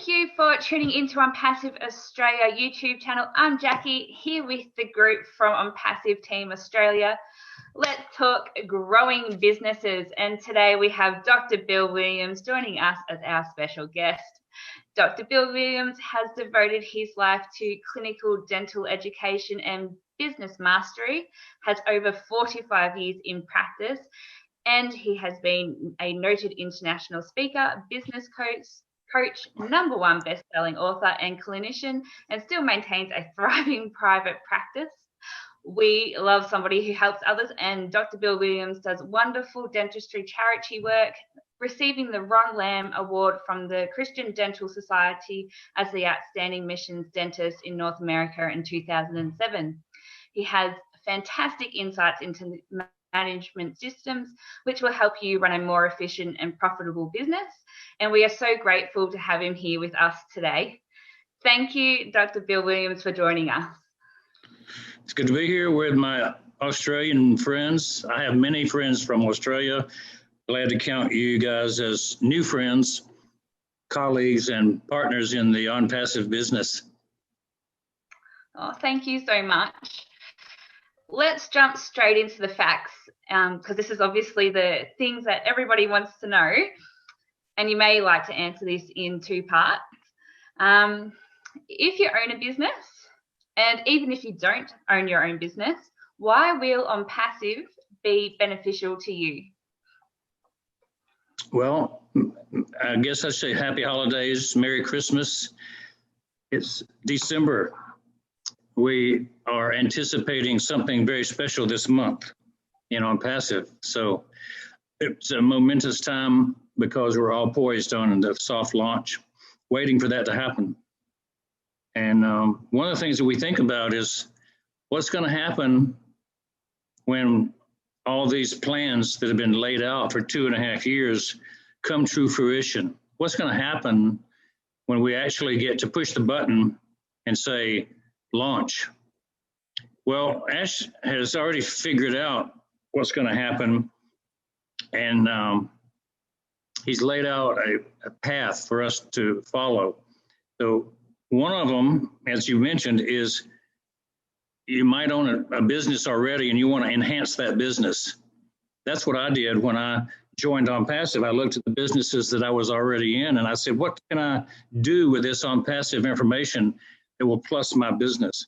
Thank you for tuning into Onpassive Australia YouTube channel. I'm Jackie, here with the group from Onpassive Team Australia. Let's talk growing businesses. And today we have Dr. Bill Williams joining us as our special guest. Dr. Bill Williams has devoted his life to clinical dental education and business mastery, has over 45 years in practice, and he has been a noted international speaker, business coach, #1 best-selling author and clinician, and still maintains a thriving private practice. We love somebody who helps others, and Dr. Bill Williams does wonderful dentistry charity work, receiving the Ron Lamb Award from the Christian Dental Society as the Outstanding Missions Dentist in North America in 2007. He has fantastic insights into management systems, which will help you run a more efficient and profitable business. And we are so grateful to have him here with us today. Thank you, Dr. Bill Williams, for joining us. It's good to be here with my Australian friends. I have many friends from Australia. Glad to count you guys as new friends, colleagues, and partners in the Onpassive business. Oh, thank you so much. Let's jump straight into the facts, because this is obviously the things that everybody wants to know, and you may like to answer this in two parts. If you own a business, and even if you don't own your own business, why will Onpassive be beneficial to you? Well, I guess I'd say happy holidays, Merry Christmas. It's December. We are anticipating something very special this month in Onpassive. So it's a momentous time because we're all poised on the soft launch, waiting for that to happen. And one of the things that we think about is what's going to happen when all these plans that have been laid out for 2.5 years come to fruition. What's going to happen when we actually get to push the button and say, launch? Well, Ash has already figured out what's going to happen, and he's laid out a path for us to follow. So one of them, as you mentioned, is you might own a business already and you want to enhance that business. That's what I did when I joined Onpassive. I looked at the businesses that I was already in and I said, what can I do with this Onpassive information that will plus my business?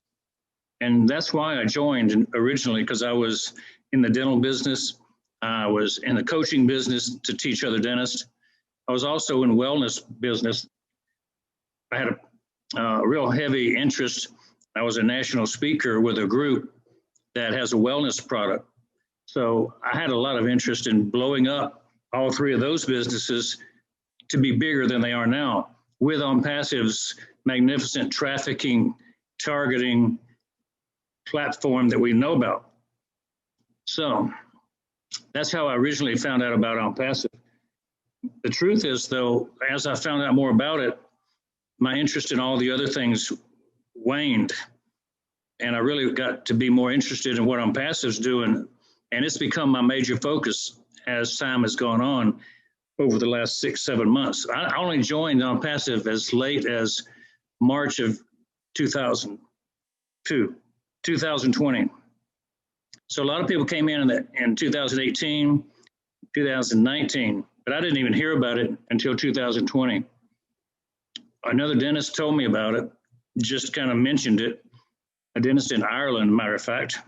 And that's why I joined originally, because I was in the dental business. I was in the coaching business to teach other dentists. I was also in wellness business. I had a real heavy interest. I was a national speaker with a group that has a wellness product. So I had a lot of interest in blowing up all three of those businesses to be bigger than they are now, with Onpassive's magnificent trafficking, targeting platform that we know about. So that's how I originally found out about Onpassive. The truth is, though, as I found out more about it, my interest in all the other things waned, and I really got to be more interested in what Onpassive's doing, and it's become my major focus as time has gone on over the last 6-7 months. I only joined Onpassive as late as March of 2020. So a lot of people came in 2018, 2019, but I didn't even hear about it until 2020. Another dentist told me about it, just kind of mentioned it, a dentist in Ireland, matter of fact.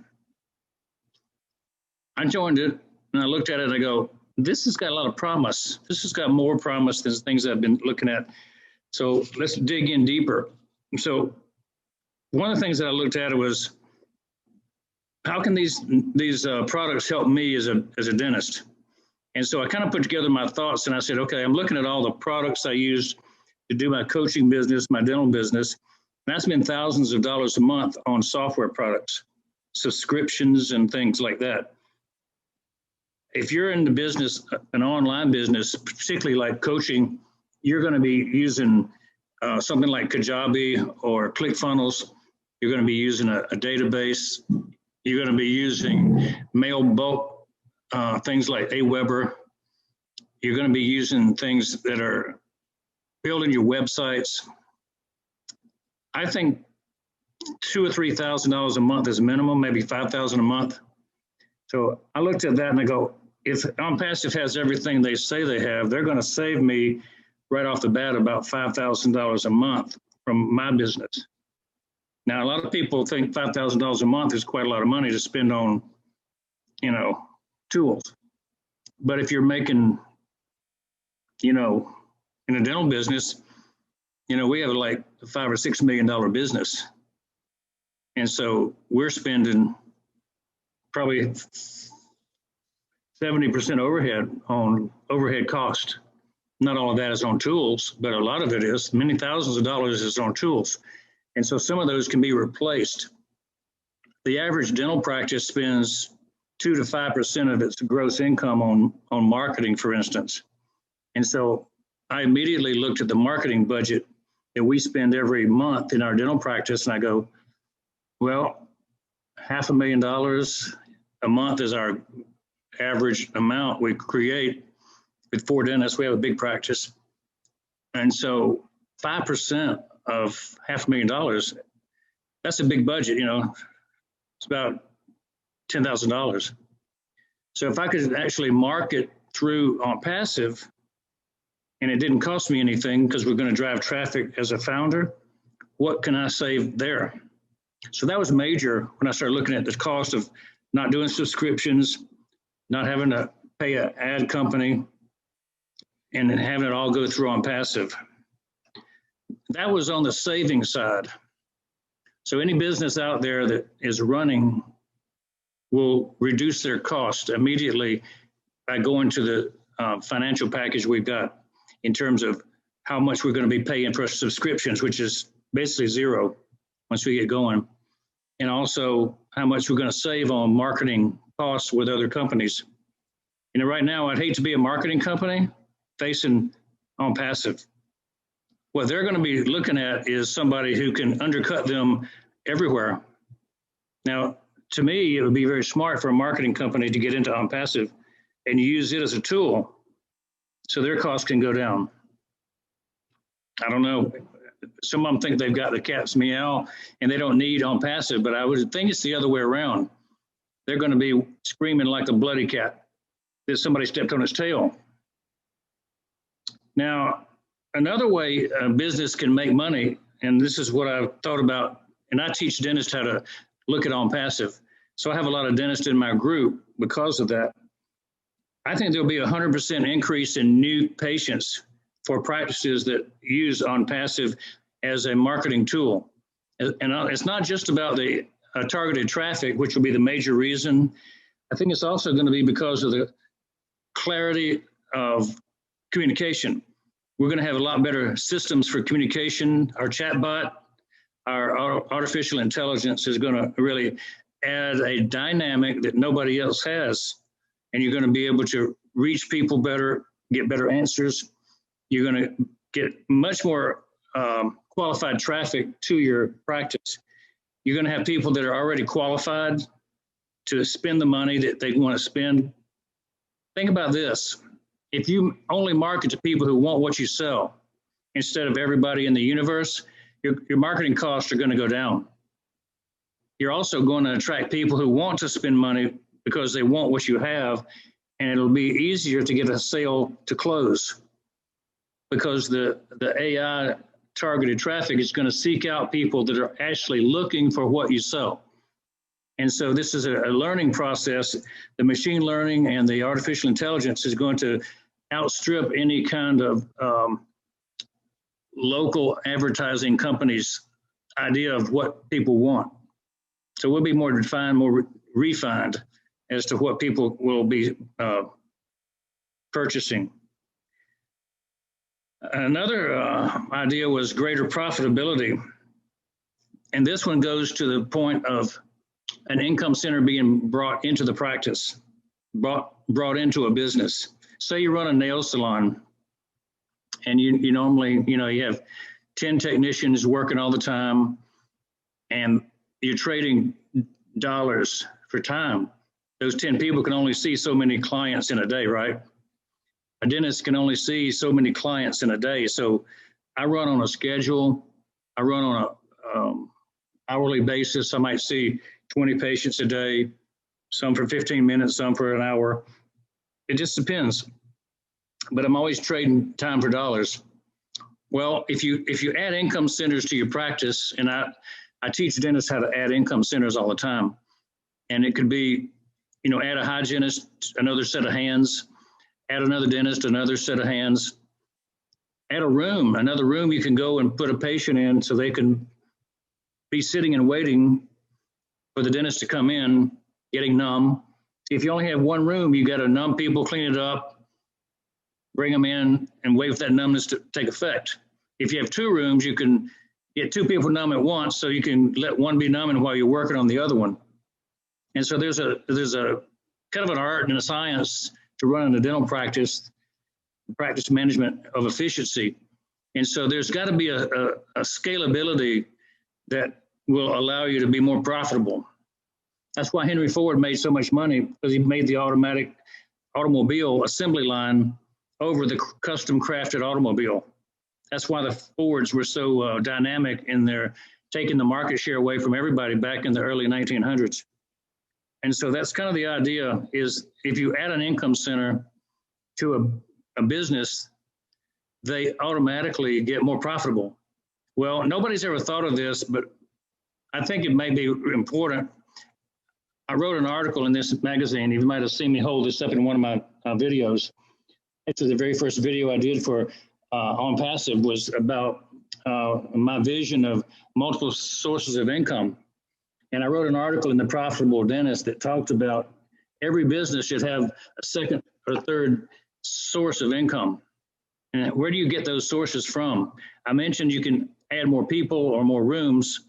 I joined it and I looked at it and I go, this has got a lot of promise. This has got more promise than things I've been looking at. So let's dig in deeper. So one of the things that I looked at was, how can these products help me as a dentist? And so I kind of put together my thoughts and I said, okay, I'm looking at all the products I use to do my coaching business, my dental business, and I spend thousands of dollars a month on software products, subscriptions and things like that. If you're in the business, an online business, particularly like coaching, you're going to be using something like Kajabi or ClickFunnels. You're going to be using a database. You're going to be using mail bulk, things like Aweber. You're going to be using things that are building your websites. I think $2,000 or $3,000 a month is minimum, maybe $5,000 a month. So I looked at that and I go, if Onpassive has everything they say they have, they're going to save me right off the bat about $5,000 a month from my business. Now, a lot of people think $5,000 a month is quite a lot of money to spend on, tools. But if you're making, in a dental business, we have like a $5 or $6 million business. And so we're spending probably 70% overhead on overhead cost. Not all of that is on tools, but a lot of it is. Many thousands of dollars is on tools. And so some of those can be replaced. The average dental practice spends 2 to 5% of its gross income on marketing, for instance. And so I immediately looked at the marketing budget that we spend every month in our dental practice, and I go, well, $500,000 a month is our average amount we create. With 4 dentists, we have a big practice. And so 5% of $500,000, that's a big budget, it's about $10,000. So if I could actually market through Onpassive, and it didn't cost me anything because we're going to drive traffic as a founder, what can I save there? So that was major when I started looking at the cost of not doing subscriptions, not having to pay an ad company, and then having it all go through Onpassive. That was on the saving side. So any business out there that is running will reduce their cost immediately by going to the financial package we've got in terms of how much we're going to be paying for subscriptions, which is basically zero once we get going, and also how much we're going to save on marketing costs with other companies. Right now, I'd hate to be a marketing company facing Onpassive. What they're going to be looking at is somebody who can undercut them everywhere. Now, to me, it would be very smart for a marketing company to get into Onpassive and use it as a tool so their costs can go down. I don't know. Some of them think they've got the cat's meow and they don't need Onpassive, but I would think it's the other way around. They're going to be screaming like a bloody cat that somebody stepped on its tail. Now, another way a business can make money, and this is what I've thought about, and I teach dentists how to look at Onpassive. So I have a lot of dentists in my group because of that. I think there'll be 100% increase in new patients for practices that use Onpassive as a marketing tool. And it's not just about the targeted traffic, which will be the major reason. I think it's also going to be because of the clarity of communication. We're going to have a lot better systems for communication. Our chatbot, our artificial intelligence is going to really add a dynamic that nobody else has. And you're going to be able to reach people better, get better answers. You're going to get much more qualified traffic to your practice. You're going to have people that are already qualified to spend the money that they want to spend. Think about this. If you only market to people who want what you sell instead of everybody in the universe, your marketing costs are going to go down. You're also going to attract people who want to spend money because they want what you have, and it'll be easier to get a sale to close because the AI targeted traffic is going to seek out people that are actually looking for what you sell. And so this is a learning process. The machine learning and the artificial intelligence is going to outstrip any kind of local advertising company's idea of what people want. So we'll be more defined, more refined as to what people will be purchasing. Another idea was greater profitability. And this one goes to the point of an income center being brought into the practice, brought into a business. Say you run a nail salon and you normally, you have 10 technicians working all the time and you're trading dollars for time. Those 10 people can only see so many clients in a day, right? A dentist can only see so many clients in a day. So I run on a schedule. I run on a hourly basis. I might see 20 patients a day, some for 15 minutes, some for an hour. It just depends. But I'm always trading time for dollars. Well, if you add income centers to your practice, and I teach dentists how to add income centers all the time, and it could be, add a hygienist, another set of hands, add another dentist, another set of hands, add a room, another room you can go and put a patient in so they can be sitting and waiting for the dentist to come in, getting numb. If you only have one room, you got to numb people, clean it up, bring them in, and wait for that numbness to take effect. If you have two rooms, you can get two people numb at once, so you can let one be numbing while you're working on the other one. And so there's a kind of an art and a science to running a dental practice management of efficiency. And so there's got to be a scalability that will allow you to be more profitable. That's why Henry Ford made so much money, because he made the automatic automobile assembly line over the custom crafted automobile. That's why the Fords were so dynamic in their taking the market share away from everybody back in the early 1900s. And so that's kind of the idea, is if you add an income center to a business, they automatically get more profitable. Well, nobody's ever thought of this, but I think it may be important. I wrote an article in this magazine. You might have seen me hold this up in one of my videos. Actually, the very first video I did for Onpassive was about my vision of multiple sources of income. And I wrote an article in The Profitable Dentist that talked about every business should have a second or third source of income. And where do you get those sources from? I mentioned you can add more people or more rooms,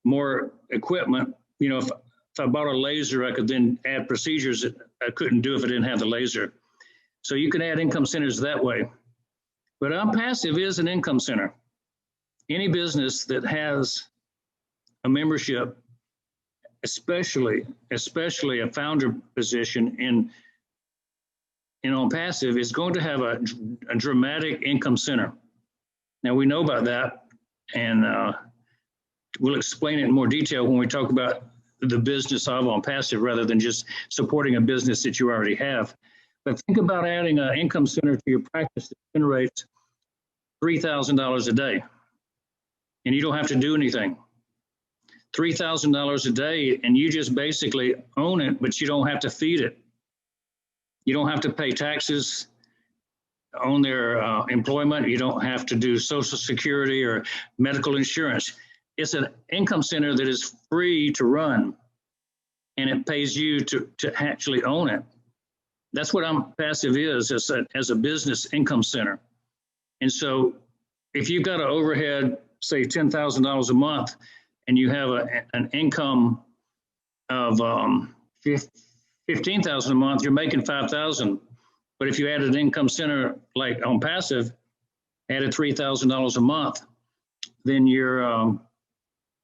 more equipment. If I bought a laser, I could then add procedures that I couldn't do if I didn't have the laser. So you can add income centers that way. But Onpassive is an income center. Any business that has a membership, especially a founder position in Onpassive, is going to have a dramatic income center. Now, we know about that, and we'll explain it in more detail when we talk about the business of Onpassive rather than just supporting a business that you already have. But think about adding an income center to your practice that generates $3,000 a day, and you don't have to do anything. $3,000 a day, and you just basically own it, but you don't have to feed it. You don't have to pay taxes on their employment. You don't have to do Social Security or medical insurance. It's an income center that is free to run, and it pays you to actually own it. That's what Onpassive is as a business income center. And so if you've got an overhead, say $10,000 a month, and you have an income of $15,000 a month, you're making $5,000. But if you add an income center like Onpassive, added $3,000 a month, then you're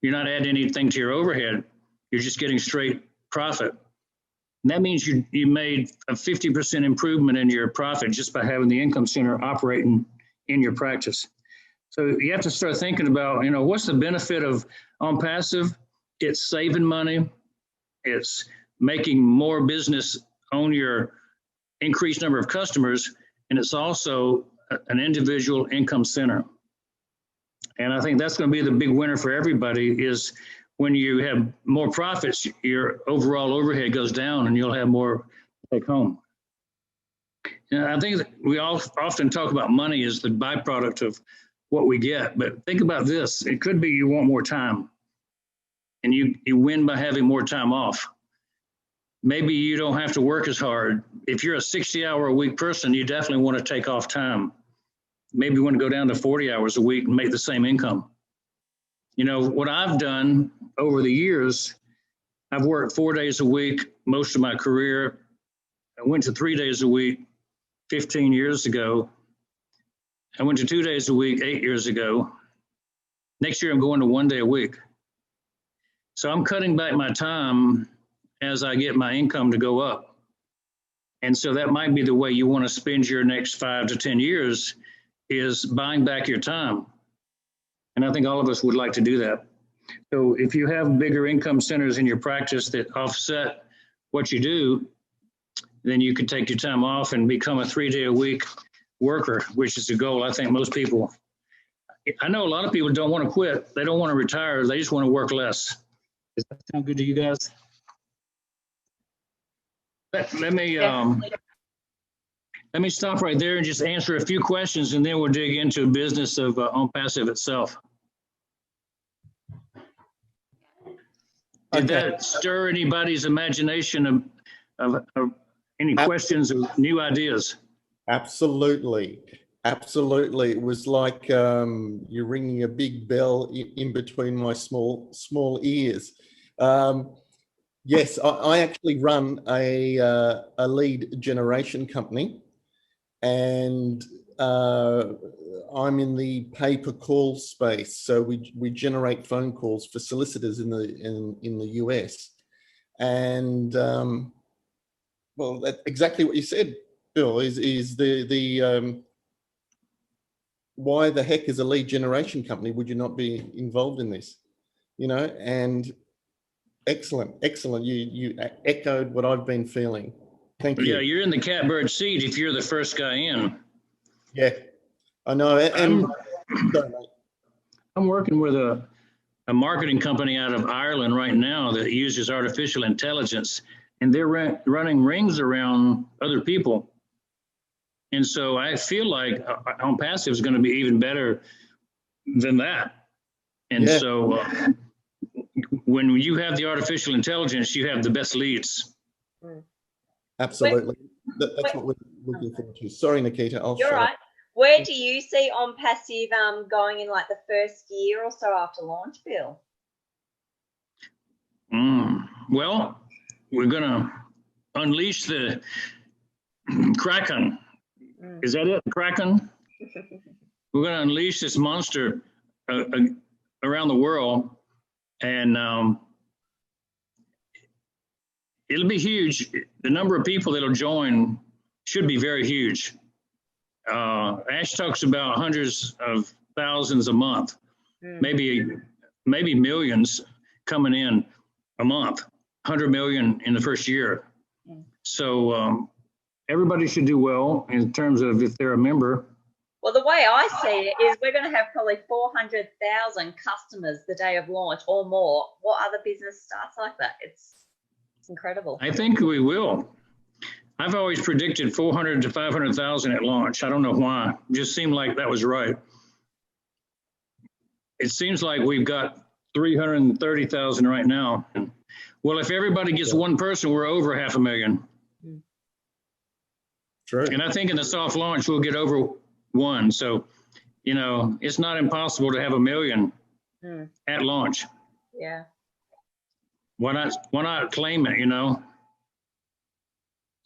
not adding anything to your overhead. You're just getting straight profit. And that means you made a 50% improvement in your profit just by having the income center operating in your practice. So you have to start thinking about, what's the benefit of Onpassive? It's saving money. It's making more business on your increased number of customers. And it's also an individual income center. And I think that's going to be the big winner for everybody, is when you have more profits, your overall overhead goes down and you'll have more to take home. And I think that we all often talk about money as the byproduct of what we get, but think about this. It could be you want more time, and you win by having more time off. Maybe you don't have to work as hard. If you're a 60-hour-a-week person, you definitely want to take off time. Maybe you want to go down to 40 hours a week and make the same income. What I've done over the years, I've worked 4 days a week most of my career. I went to 3 days a week 15 years ago. I went to 2 days a week 8 years ago. Next year, I'm going to 1 day a week. So I'm cutting back my time as I get my income to go up. And so that might be the way you want to spend your next 5 to 10 years, is buying back your time. And I think all of us would like to do that. So if you have bigger income centers in your practice that offset what you do, then you could take your time off and become a 3-day-a-week worker, which is the goal. I think most people, I know a lot of people don't want to quit. They don't want to retire. They just want to work less. Does that sound good to you guys? Let me stop right there and just answer a few questions, and then we'll dig into the business of Onpassive itself. Did that stir anybody's imagination of any questions or new ideas? Absolutely. Absolutely. It was like you're ringing a big bell in between my small ears. Yes, I actually run a lead generation company, and I'm in the pay-per-call space. So we generate phone calls for solicitors in the US, and well, that's exactly what you said, Bill. Is the why the heck is a lead generation company? Would you not be involved in this? You know, and excellent. You echoed what I've been feeling. Thank you. Yeah, you're in the catbird seat if you're the first guy in. Yeah, I know. And I'm working with a marketing company out of Ireland right now that uses artificial intelligence, and they're running rings around other people. And so I feel like Onpassive is going to be even better than that. And yeah. So when you have the artificial intelligence, you have the best leads. Absolutely. That's what we're looking forward to. Sorry, Nikita. You're right. Where do you see Onpassive going in like the first year or so after launch, Bill? Well, we're going to unleash the Kraken. Is that it, Kraken? We're going to unleash this monster around the world, and it'll be huge. The number of people that'll join should be very huge. Ash talks about hundreds of thousands a month, maybe millions coming in a month, 100 million in the first year. So everybody should do well in terms of if they're a member. Well, the way I see it is we're going to have probably 400,000 customers the day of launch or more. What other business starts like that? It's incredible. I think we will. I've always predicted 400 to 500,000 at launch. I don't know why. It just seemed like that was right. It seems like we've got 330,000 right now. Well, if everybody gets one person, we're over 500,000. True. And I think in the soft launch, we'll get over 1. So, you know, it's not impossible to have 1 million at launch. Yeah. Why not claim it, you know?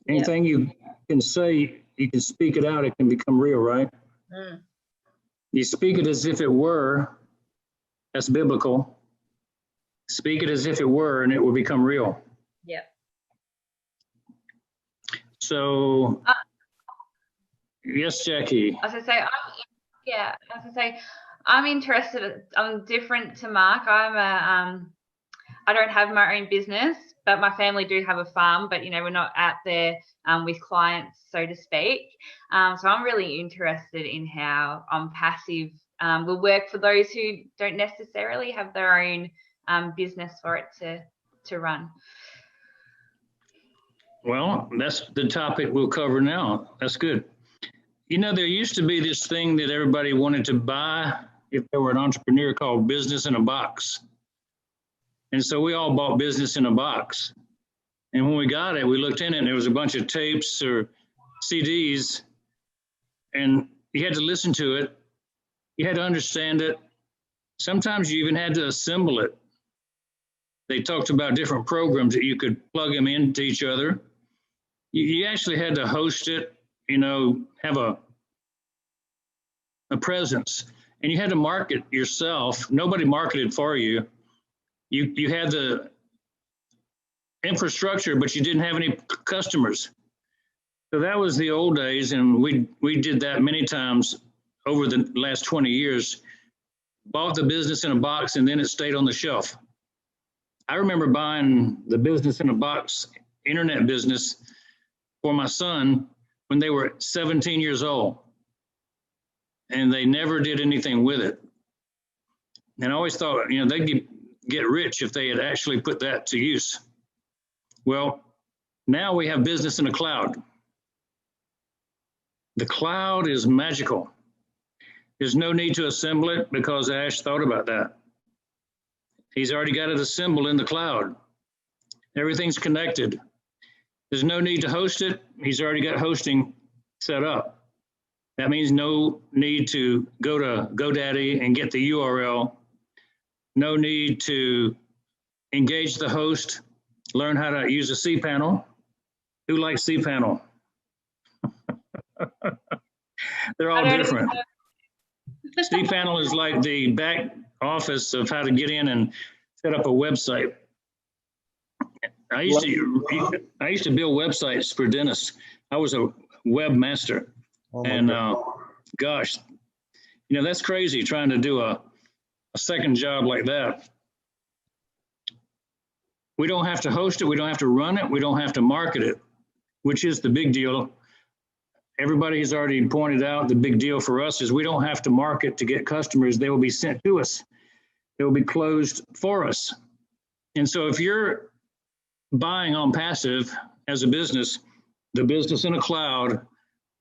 Anything you can say, you can speak it out, it can become real, right? You speak it as if it were, that's biblical. Speak it as if it were, and it will become real. Yep. So, yes, Jackie. As I say, I'm interested. I'm different to Mark. I don't have my own business, but my family do have a farm. But you know, we're not out there with clients, so to speak. So I'm really interested in how Onpassive will work for those who don't necessarily have their own business for it to run. Well, that's the topic we'll cover now. That's good. You know, there used to be this thing that everybody wanted to buy if they were an entrepreneur called business in a box. And so we all bought business in a box. And when we got it, we looked in it and there was a bunch of tapes or CDs, and you had to listen to it. You had to understand it. Sometimes you even had to assemble it. They talked about different programs that you could plug them into each other. You actually had to host it, you know, have a presence, and you had to market yourself. Nobody marketed for you. You had the infrastructure, but you didn't have any customers. So that was the old days, and we did that many times over the last 20 years. bought the business in a box, and then it stayed on the shelf. I remember buying the business in a box internet business for my son when they were 17 years old, and they never did anything with it. And I always thought, they'd get rich if they had actually put that to use. Well, now we have business in the cloud. The cloud is magical. There's no need to assemble it because Ash thought about that. He's already got it assembled in the cloud. Everything's connected. There's no need to host it. He's already got hosting set up. That means no need to go to GoDaddy and get the URL. No need to engage the host, learn how to use a cPanel. Who likes cPanel? They're all different. cPanel is like the back office of how to get in and set up a website. I used to build websites for dentists. I was a webmaster. And gosh, that's crazy trying to do a second job like that. We don't have to host it. We don't have to run it. We don't have to market it, which is the big deal. Everybody has already pointed out the big deal for us is we don't have to market to get customers. They will be sent to us. They will be closed for us. And so if you're buying Onpassive as a business, the business in a cloud,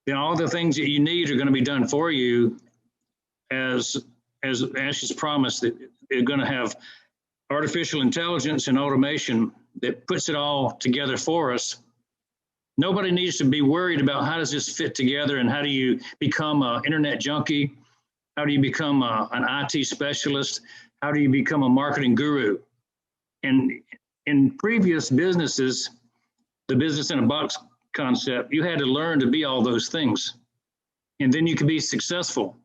then all the things that you need are going to be done for you, as Ash has promised that they're going to have artificial intelligence and automation that puts it all together for us. Nobody needs to be worried about how does this fit together and how do you become an internet junkie? How do you become an IT specialist? How do you become a marketing guru? And in previous businesses, the business in a box concept, you had to learn to be all those things. And then you could be successful.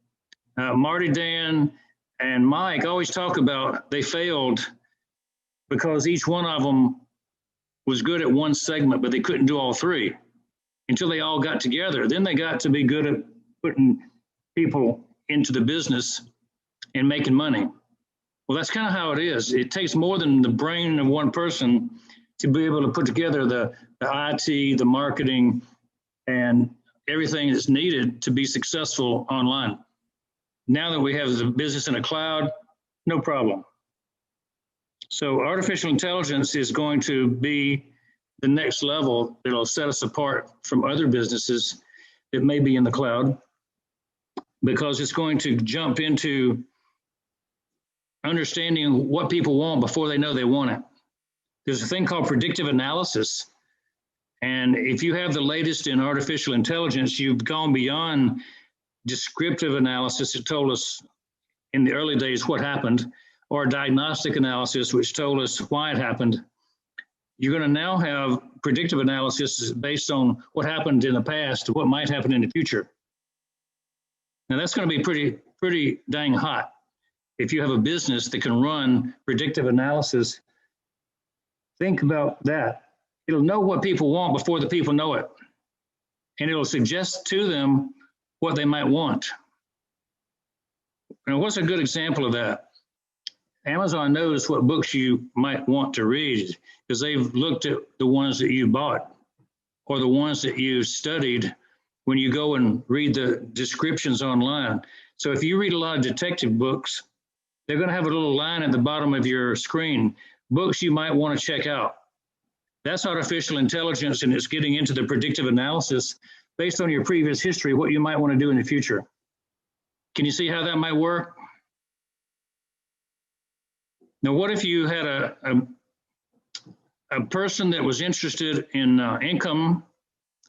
Marty, Dan, and Mike always talk about they failed because each one of them was good at one segment, but they couldn't do all three until they all got together. Then they got to be good at putting people into the business and making money. Well, that's kind of how it is. It takes more than the brain of one person to be able to put together the IT, the marketing, and everything that's needed to be successful online. Now that we have the business in a cloud, no problem. So artificial intelligence is going to be the next level that'll set us apart from other businesses that may be in the cloud, because it's going to jump into understanding what people want before they know they want it. There's a thing called predictive analysis. And if you have the latest in artificial intelligence, you've gone beyond descriptive analysis that told us in the early days what happened, or diagnostic analysis, which told us why it happened. You're going to now have predictive analysis based on what happened in the past, what might happen in the future. Now that's going to be pretty dang hot. If you have a business that can run predictive analysis, think about that. It'll know what people want before the people know it. And it'll suggest to them what they might want. Now, what's a good example of that? Amazon knows what books you might want to read because they've looked at the ones that you bought or the ones that you studied when you go and read the descriptions online. So if you read a lot of detective books, they're going to have a little line at the bottom of your screen, books you might want to check out. That's artificial intelligence, and it's getting into the predictive analysis based on your previous history, what you might want to do in the future. Can you see how that might work? Now, what if you had a person that was interested in income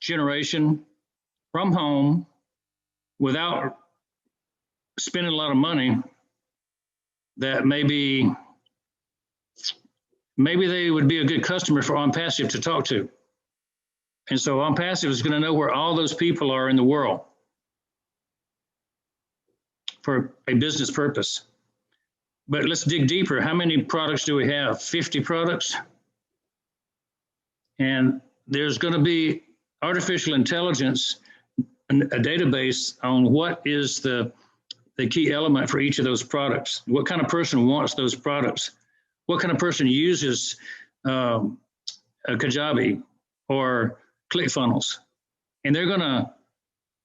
generation from home without spending a lot of money, that maybe they would be a good customer for Onpassive to talk to. And so Onpassive is going to know where all those people are in the world for a business purpose. But let's dig deeper. How many products do we have? 50 products? And there's going to be artificial intelligence, a database on what is the the key element for each of those products. What kind of person wants those products? What kind of person uses a Kajabi or ClickFunnels? And they're going to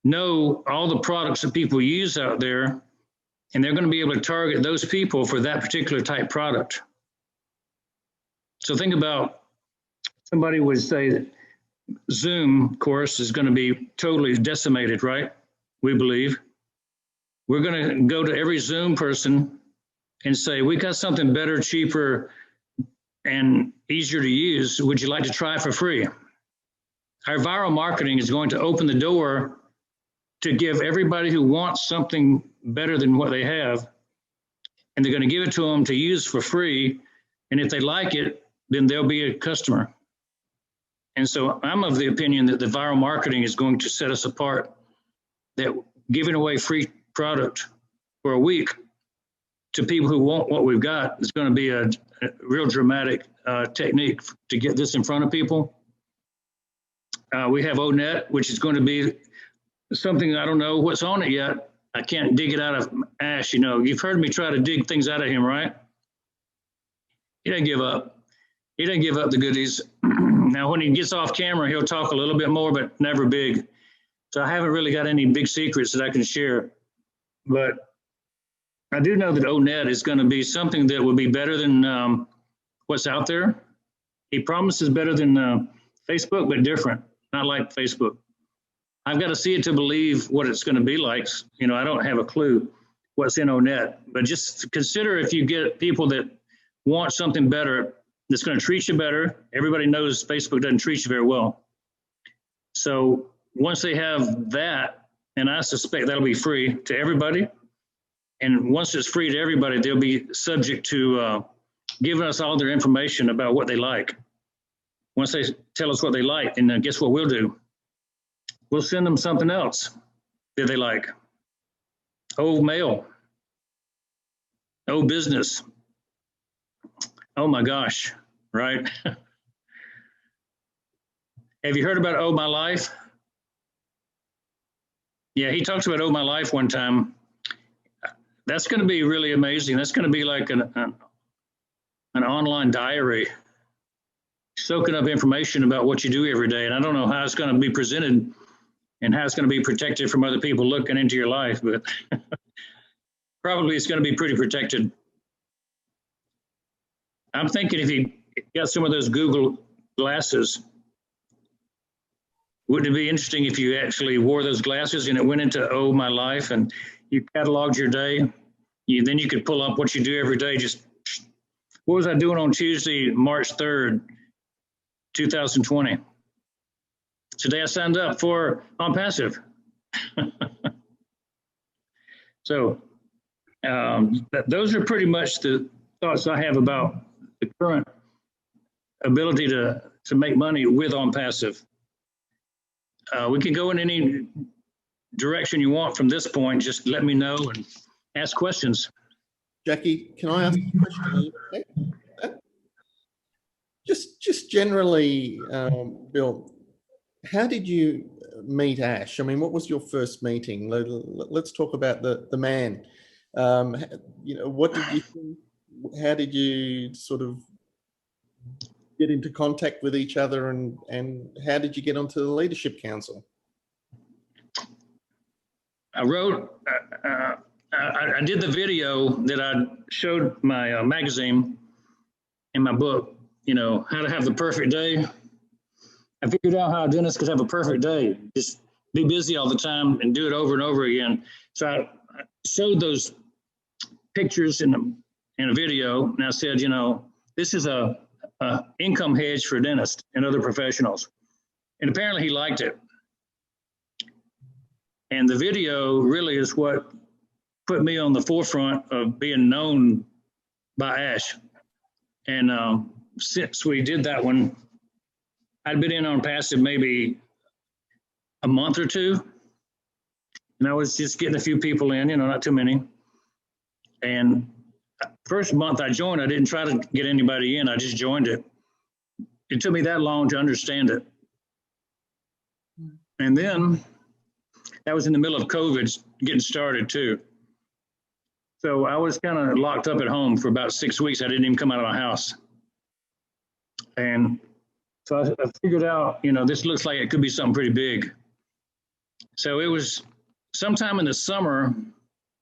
know all the products that people use out there, and they're going to be able to target those people for that particular type product. So think about, somebody would say that Zoom course is going to be totally decimated, right? We believe. We're going to go to every Zoom person and say, we got something better, cheaper, and easier to use. Would you like to try it for free? Our viral marketing is going to open the door to give everybody who wants something better than what they have, and they're going to give it to them to use for free. And if they like it, then they'll be a customer. And so I'm of the opinion that the viral marketing is going to set us apart, that giving away free product for a week to people who want what we've got is going to be a real dramatic technique to get this in front of people. We have ONet, which is going to be something, I don't know what's on it yet. I can't dig it out of Ash. You know, you've heard me try to dig things out of him, right? He doesn't give up. He doesn't give up the goodies. Now, when he gets off camera, he'll talk a little bit more, but never big. So I haven't really got any big secrets that I can share. But I do know that ONet is going to be something that will be better than what's out there. He promises better than Facebook, but different, not like Facebook. I've got to see it to believe what it's going to be like. You know, I don't have a clue what's in ONet, but just consider if you get people that want something better that's going to treat you better. Everybody knows Facebook doesn't treat you very well. So once they have that, and I suspect that'll be free to everybody. And once it's free to everybody, they'll be subject to giving us all their information about what they like. Once they tell us what they like, and guess what we'll do? We'll send them something else that they like. Oh, mail. Oh, business. Oh my gosh, right? Have you heard about Oh My Life? Yeah, he talks about Oh My Life one time. That's going to be really amazing. That's going to be like an online diary, soaking up information about what you do every day. And I don't know how it's going to be presented and how it's going to be protected from other people looking into your life, but probably it's going to be pretty protected. I'm thinking if you got some of those Google glasses, wouldn't it be interesting if you actually wore those glasses and it went into Oh My Life and you cataloged your day? Then you could pull up what you do every day. Just, what was I doing on Tuesday, March 3rd, 2020? Today I signed up for Onpassive. So those are pretty much the thoughts I have about the current ability to make money with Onpassive. We can go in any direction you want from this point. Just let me know and ask questions. Jackie, can I ask a question? Just generally, Bill, how did you meet Ash? I mean, what was your first meeting? Let's talk about the man. You know, what did you think? How did you sort of get into contact with each other, and how did you get onto the Leadership Council? I wrote, I did the video that I showed my magazine in my book, you know, how to have the perfect day. I figured out how a dentist could have a perfect day. Just be busy all the time and do it over and over again. So I showed those pictures in a video, and I said, you know, this is a income hedge for dentists and other professionals. And apparently he liked it. And the video really is what put me on the forefront of being known by Ash. And since we did that one, I'd been in Onpassive maybe a month or two. And I was just getting a few people in, you know, not too many. And first month I joined, I didn't try to get anybody in. I just joined it. It took me that long to understand it. And then that was in the middle of COVID getting started too. So I was kind of locked up at home for about 6 weeks. I didn't even come out of my house. And so I figured out, you know, this looks like it could be something pretty big. So it was sometime in the summer,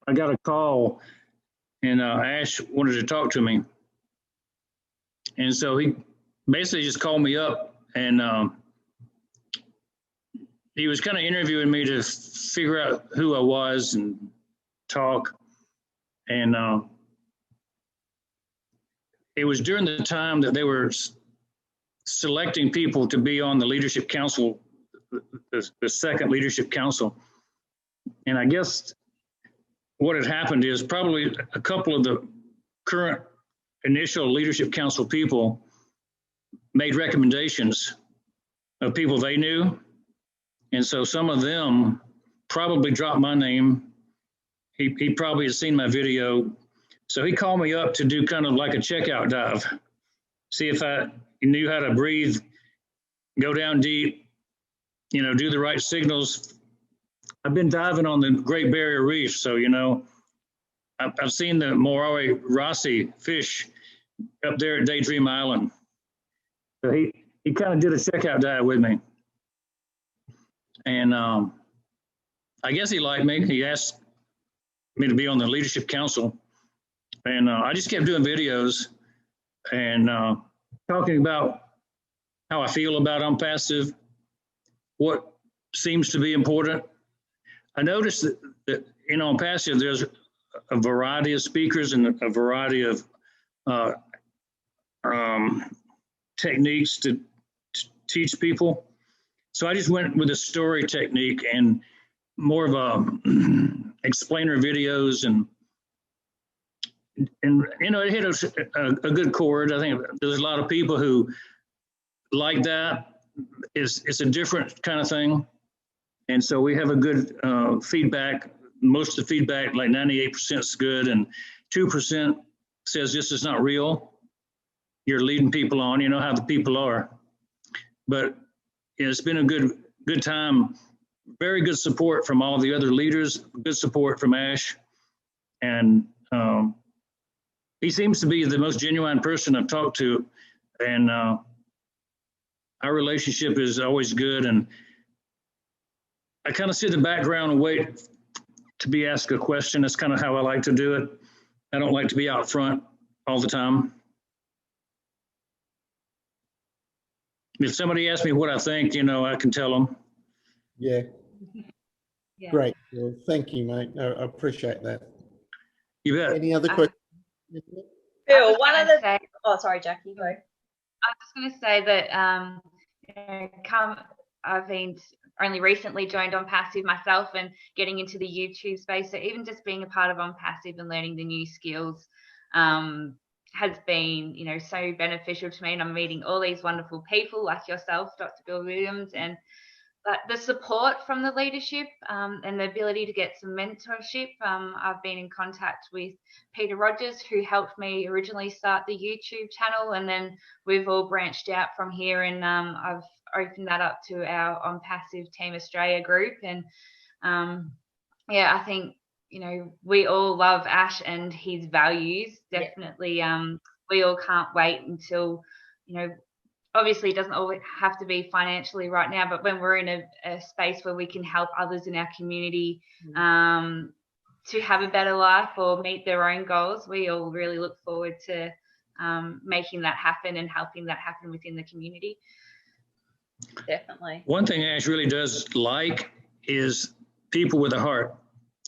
I got a call, and Ash wanted to talk to me. And so he basically just called me up, and he was kind of interviewing me to figure out who I was and talk. And it was during the time that they were selecting people to be on the leadership council, the second leadership council. And I guess what had happened is probably a couple of the current initial leadership council people made recommendations of people they knew. And so some of them probably dropped my name. He probably had seen my video. So he called me up to do kind of like a checkout dive, see if I knew how to breathe, go down deep, you know, do the right signals. I've been diving on the Great Barrier Reef, so, you know, I've seen the Moray Rossi fish up there at Daydream Island. So he kind of did a checkout dive with me. And I guess he liked me. He asked me to be on the leadership council. And I just kept doing videos and talking about how I feel about Onpassive, what seems to be important. I noticed that in Onpassive, there's a variety of speakers and a variety of techniques to teach people. So I just went with a story technique and more of a explainer videos, and you know, it hit a good chord. I think there's a lot of people who like that. It's a different kind of thing. And so we have a good feedback. Most of the feedback, like 98% is good, and 2% says this is not real. You're leading people on, you know how the people are. But it's been a good time. Very good support from all the other leaders, good support from Ash. And he seems to be the most genuine person I've talked to. And our relationship is always good. And I kind of sit in the background and wait to be asked a question. That's kind of how I like to do it. I don't like to be out front all the time. If somebody asks me what I think, you know, I can tell them. Yeah. Yeah. Great. Well, thank you, mate. I appreciate that. You bet. Any other questions? Bill, one of the. Oh, sorry, Jackie. Go. I was going to say that you know, I've been only recently joined Onpassive myself and getting into the YouTube space. So even just being a part of Onpassive and learning the new skills has been, you know, so beneficial to me. And I'm meeting all these wonderful people like yourself, Dr. Bill Williams, and the support from the leadership and the ability to get some mentorship. I've been in contact with Peter Rogers, who helped me originally start the YouTube channel, and then we've all branched out from here, and I've opened that up to our Onpassive Team Australia group. And yeah, I think, you know, we all love Ash and his values. Definitely, we all can't wait until, you know, obviously it doesn't always have to be financially right now, but when we're in a space where we can help others in our community to have a better life or meet their own goals, we all really look forward to making that happen and helping that happen within the community. Definitely. One thing Ash really does like is people with a heart.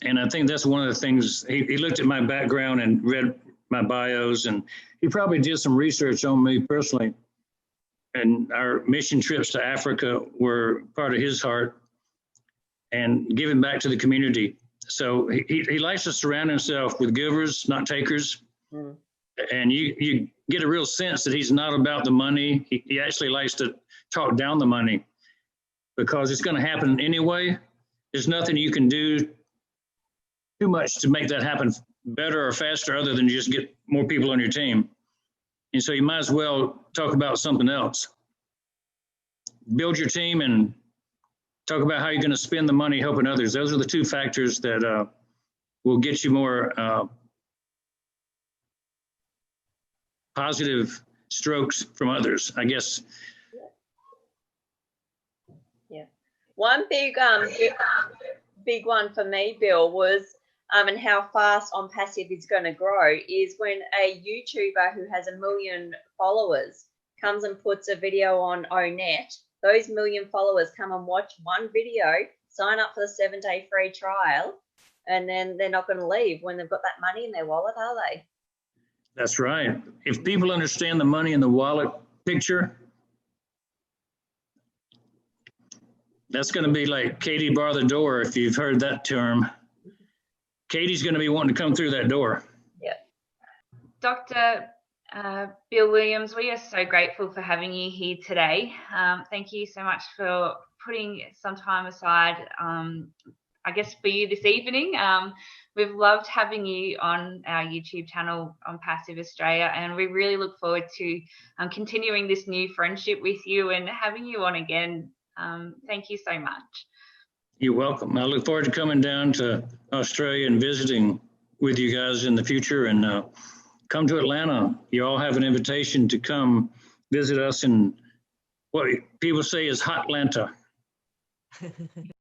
And I think that's one of the things, he looked at my background and read my bios, and he probably did some research on me personally. And our mission trips to Africa were part of his heart and giving back to the community. So he likes to surround himself with givers, not takers. Mm. And you get a real sense that he's not about the money. He actually likes to talk down the money because it's going to happen anyway. There's nothing you can do too much to make that happen better or faster other than just get more people on your team. And so you might as well talk about something else. Build your team and talk about how you're going to spend the money helping others. Those are the two factors that will get you more positive strokes from others, I guess. Yeah. One big one for me, Bill, was and how fast Onpassive is going to grow is when a YouTuber who has 1 million followers comes and puts a video on ONET. Those 1 million followers come and watch one video, sign up for the 7-day free trial, and then they're not going to leave when they've got that money in their wallet, are they? That's right. If people understand the money in the wallet picture, that's going to be like Katie bar the door, if you've heard that term. Katie's going to be wanting to come through that door. Yeah. Dr. Bill Williams, we are so grateful for having you here today. Thank you so much for putting some time aside, I guess, for you this evening. We've loved having you on our YouTube channel, Onpassive Australia, and we really look forward to continuing this new friendship with you and having you on again. Thank you so much. You're welcome. I look forward to coming down to Australia and visiting with you guys in the future, and come to Atlanta. You all have an invitation to come visit us in what people say is Hot Atlanta.